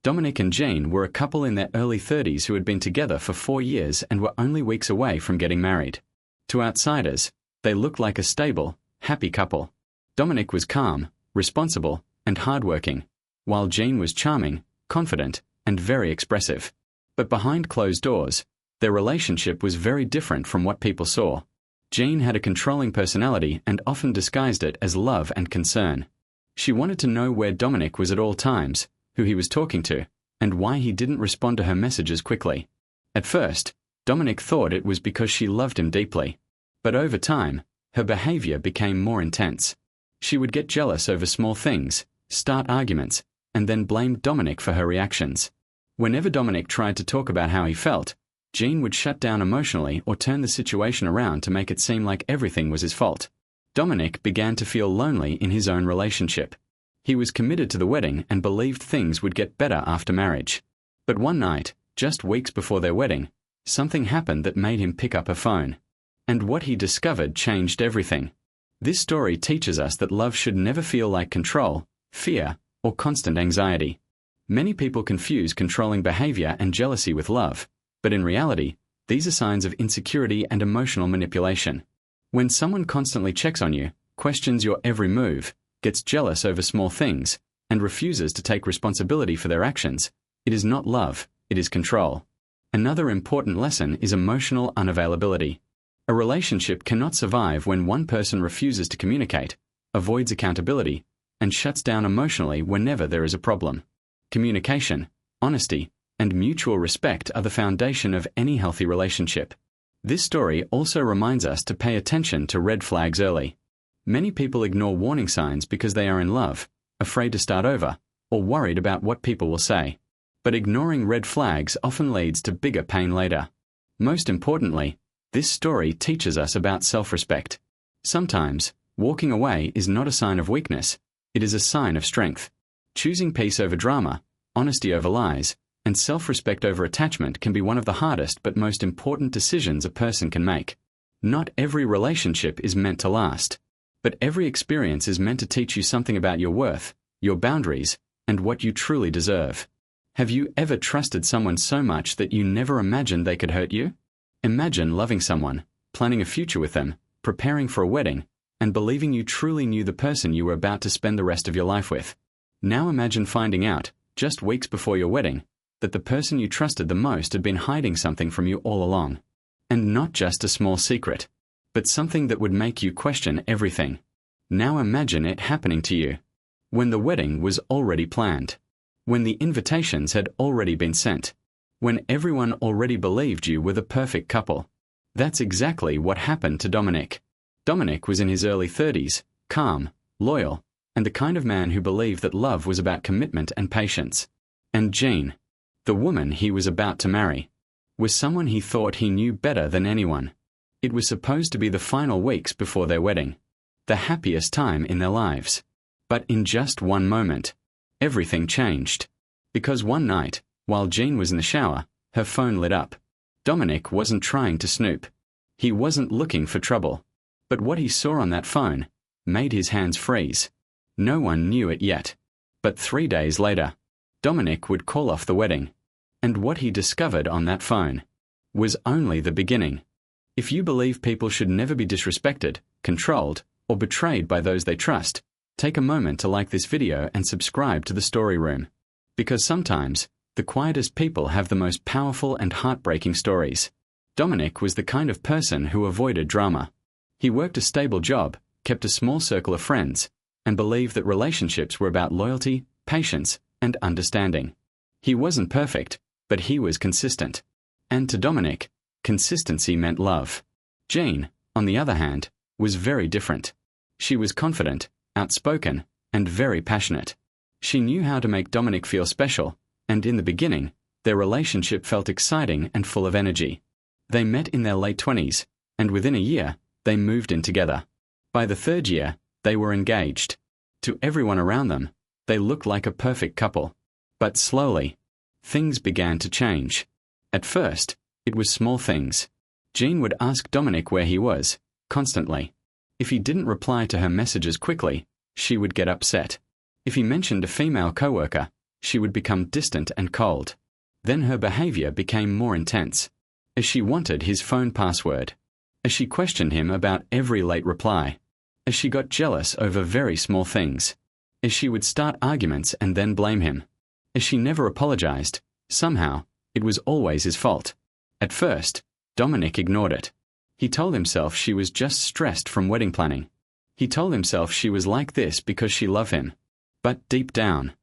Dominic and Jean were a couple in their early 30s who had been together for 4 years and were only weeks away from getting married. To outsiders, they looked like a stable, happy couple. Dominic was calm, responsible, and hardworking, while Jean was charming, confident, and very expressive. But behind closed doors, their relationship was very different from what people saw. Jean had a controlling personality and often disguised it as love and concern. She wanted to know where Dominic was at all times, who he was talking to, and why he didn't respond to her messages quickly. At first, Dominic thought it was because she loved him deeply. But over time, her behavior became more intense. She would get jealous over small things, start arguments, and then blame Dominic for her reactions. Whenever Dominic tried to talk about how he felt, Jean would shut down emotionally or turn the situation around to make it seem like everything was his fault. Dominic began to feel lonely in his own relationship. He was committed to the wedding and believed things would get better after marriage. But one night, just weeks before their wedding, something happened that made him pick up a phone. And what he discovered changed everything. This story teaches us that love should never feel like control, fear, or constant anxiety. Many people confuse controlling behavior and jealousy with love, but in reality, these are signs of insecurity and emotional manipulation. When someone constantly checks on you, questions your every move, gets jealous over small things, and refuses to take responsibility for their actions, it is not love, it is control. Another important lesson is emotional unavailability. A relationship cannot survive when one person refuses to communicate, avoids accountability, and shuts down emotionally whenever there is a problem. Communication, honesty, and mutual respect are the foundation of any healthy relationship. This story also reminds us to pay attention to red flags early. Many people ignore warning signs because they are in love, afraid to start over, or worried about what people will say. But ignoring red flags often leads to bigger pain later. Most importantly, this story teaches us about self-respect. Sometimes, walking away is not a sign of weakness, it is a sign of strength. Choosing peace over drama, honesty over lies, and self-respect over attachment can be one of the hardest but most important decisions a person can make. Not every relationship is meant to last, but every experience is meant to teach you something about your worth, your boundaries, and what you truly deserve. Have you ever trusted someone so much that you never imagined they could hurt you? Imagine loving someone, planning a future with them, preparing for a wedding, and believing you truly knew the person you were about to spend the rest of your life with. Now imagine finding out, just weeks before your wedding, that the person you trusted the most had been hiding something from you all along. And not just a small secret, but something that would make you question everything. Now imagine it happening to you. When the wedding was already planned. When the invitations had already been sent. When everyone already believed you were the perfect couple. That's exactly what happened to Dominic. Dominic was in his early 30s, calm, loyal, and the kind of man who believed that love was about commitment and patience. And Jean, the woman he was about to marry, was someone he thought he knew better than anyone. It was supposed to be the final weeks before their wedding, the happiest time in their lives. But in just one moment, everything changed. Because one night, while Jean was in the shower, her phone lit up. Dominic wasn't trying to snoop. He wasn't looking for trouble. But what he saw on that phone made his hands freeze. No one knew it yet. But 3 days later, Dominic would call off the wedding. And what he discovered on that phone was only the beginning. If you believe people should never be disrespected, controlled, or betrayed by those they trust, take a moment to like this video and subscribe to the Story Room. Because sometimes, the quietest people have the most powerful and heartbreaking stories. Dominic was the kind of person who avoided drama. He worked a stable job, kept a small circle of friends, and believed that relationships were about loyalty, patience, and understanding. He wasn't perfect, but he was consistent. And to Dominic, consistency meant love. Jean, on the other hand, was very different. She was confident, outspoken, and very passionate. She knew how to make Dominic feel special, and in the beginning, their relationship felt exciting and full of energy. They met in their late 20s, and within a year, they moved in together. By the 3rd year, they were engaged. To everyone around them, they looked like a perfect couple. But slowly, things began to change. At first, it was small things. Jean would ask Dominic where he was, constantly. If he didn't reply to her messages quickly, she would get upset. If he mentioned a female coworker, She would become distant and cold. Then her behavior became more intense. As she wanted his phone password. As she questioned him about every late reply. As she got jealous over very small things. As she would start arguments and then blame him. As she never apologized. Somehow, it was always his fault. At first, Dominic ignored it. He told himself she was just stressed from wedding planning. He told himself she was like this because she loved him. But deep down,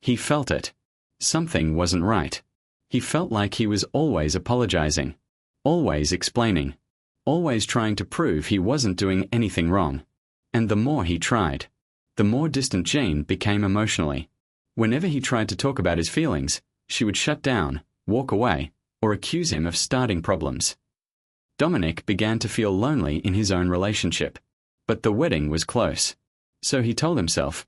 he felt it. Something wasn't right. He felt like he was always apologizing, always explaining, always trying to prove he wasn't doing anything wrong. And the more he tried, the more distant Jean became emotionally. Whenever he tried to talk about his feelings, she would shut down, walk away, or accuse him of starting problems. Dominic began to feel lonely in his own relationship. But the wedding was close. So he told himself,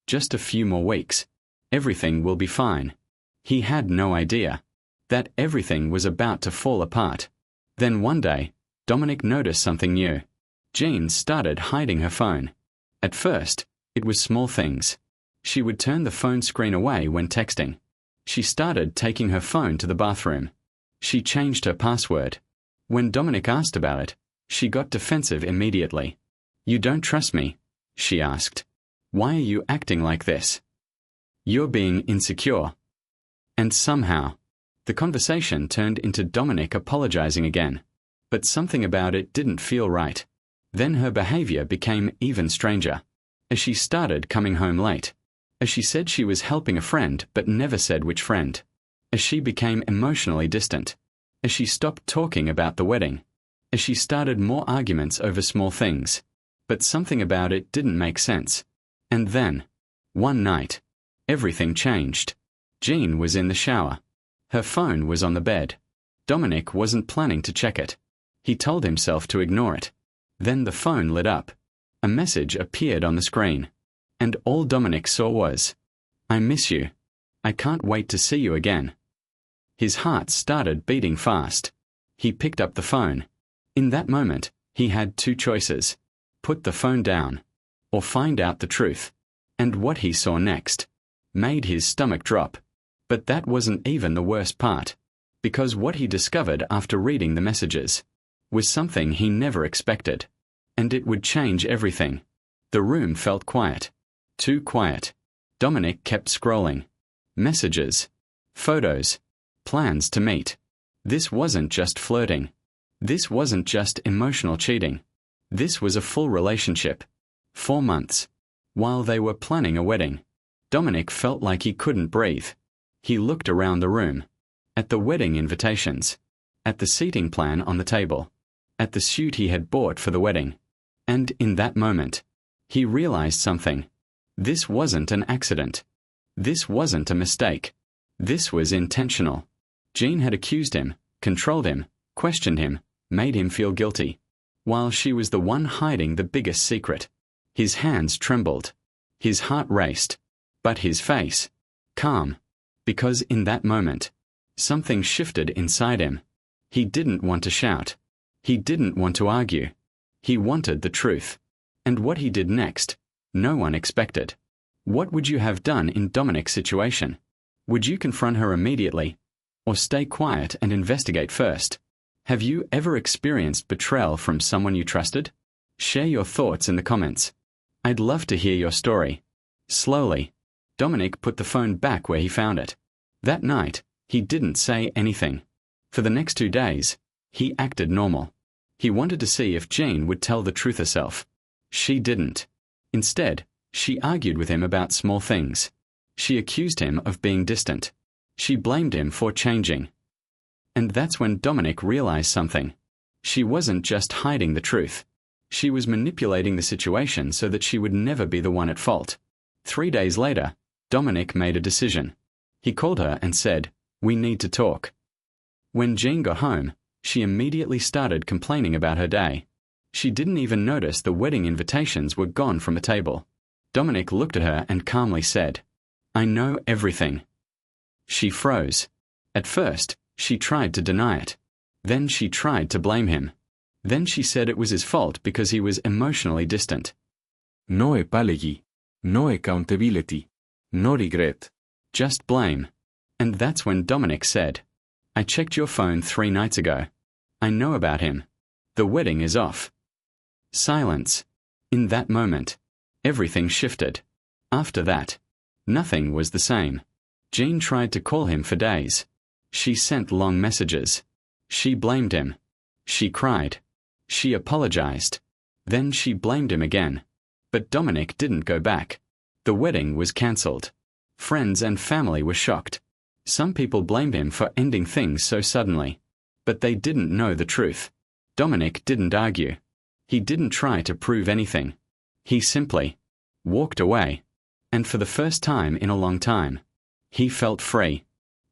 just a few more weeks. Everything will be fine. He had no idea that everything was about to fall apart. Then one day, Dominic noticed something new. Jean started hiding her phone. At first, it was small things. She would turn the phone screen away when texting. She started taking her phone to the bathroom. She changed her password. When Dominic asked about it, she got defensive immediately. "You don't trust me?" she asked. "Why are you acting like this? You're being insecure." And somehow, the conversation turned into Dominic apologizing again. But something about it didn't feel right. Then her behavior became even stranger. As she started coming home late. As she said she was helping a friend but never said which friend. As she became emotionally distant. As she stopped talking about the wedding. As she started more arguments over small things. But something about it didn't make sense. And then, one night, everything changed. Jean was in the shower. Her phone was on the bed. Dominic wasn't planning to check it. He told himself to ignore it. Then the phone lit up. A message appeared on the screen. And all Dominic saw was, "I miss you. I can't wait to see you again." His heart started beating fast. He picked up the phone. In that moment, he had two choices. Put the phone down, or find out the truth. And what he saw next made his stomach drop. But that wasn't even the worst part, because what he discovered after reading the messages was something he never expected. And it would change everything. The room felt quiet. Too quiet. Dominic kept scrolling. Messages. Photos. Plans to meet. This wasn't just flirting. This wasn't just emotional cheating. This was a full relationship. 4 months. While they were planning a wedding, Dominic felt like he couldn't breathe. He looked around the room. At the wedding invitations. At the seating plan on the table. At the suit he had bought for the wedding. And in that moment, he realized something. This wasn't an accident. This wasn't a mistake. This was intentional. Jean had accused him, controlled him, questioned him, made him feel guilty. While she was the one hiding the biggest secret. His hands trembled. His heart raced. But his face, calm. Because in that moment, something shifted inside him. He didn't want to shout. He didn't want to argue. He wanted the truth. And what he did next, no one expected. What would you have done in Dominic's situation? Would you confront her immediately? Or stay quiet and investigate first? Have you ever experienced betrayal from someone you trusted? Share your thoughts in the comments. I'd love to hear your story. Slowly, Dominic put the phone back where he found it. That night, he didn't say anything. For the next 2 days, he acted normal. He wanted to see if Jean would tell the truth herself. She didn't. Instead, she argued with him about small things. She accused him of being distant. She blamed him for changing. And that's when Dominic realized something. She wasn't just hiding the truth. She was manipulating the situation so that she would never be the one at fault. 3 days later, Dominic made a decision. He called her and said, "We need to talk." When Jean got home, she immediately started complaining about her day. She didn't even notice the wedding invitations were gone from the table. Dominic looked at her and calmly said, "I know everything." She froze. At first, she tried to deny it. Then she tried to blame him. Then she said it was his fault because he was emotionally distant. No apology, no accountability, no regret. Just blame. And that's when Dominic said, "I checked your phone 3 nights ago. I know about him. The wedding is off." Silence. In that moment, everything shifted. After that, nothing was the same. Jean tried to call him for days. She sent long messages. She blamed him. She cried. She apologized. Then she blamed him again. But Dominic didn't go back. The wedding was cancelled. Friends and family were shocked. Some people blamed him for ending things so suddenly. But they didn't know the truth. Dominic didn't argue. He didn't try to prove anything. He simply walked away. And for the first time in a long time, he felt free.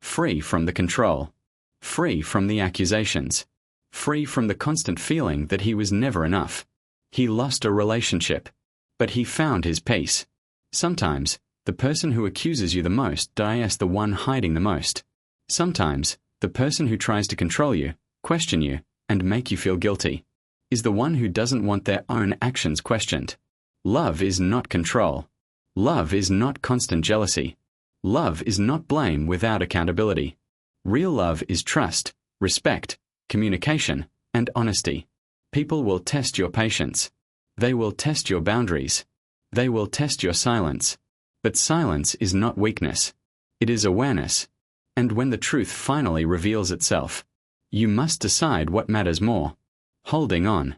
Free from the control. Free from the accusations. Free from the constant feeling that he was never enough. He lost a relationship, but he found his peace. Sometimes, the person who accuses you the most is the one hiding the most. Sometimes, the person who tries to control you, question you, and make you feel guilty, is the one who doesn't want their own actions questioned. Love is not control. Love is not constant jealousy. Love is not blame without accountability. Real love is trust, respect, communication, and honesty. People will test your patience. They will test your boundaries. They will test your silence. But silence is not weakness. It is awareness. And when the truth finally reveals itself, you must decide what matters more: holding on,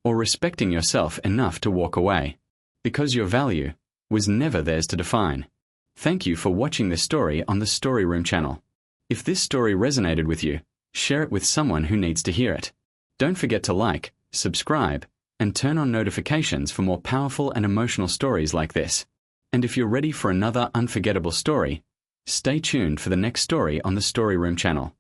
or respecting yourself enough to walk away, because your value was never theirs to define. Thank you for watching this story on the Story Room channel. If this story resonated with you, share it with someone who needs to hear it. Don't forget to like, subscribe, and turn on notifications for more powerful and emotional stories like this. And if you're ready for another unforgettable story, stay tuned for the next story on the Story Room channel.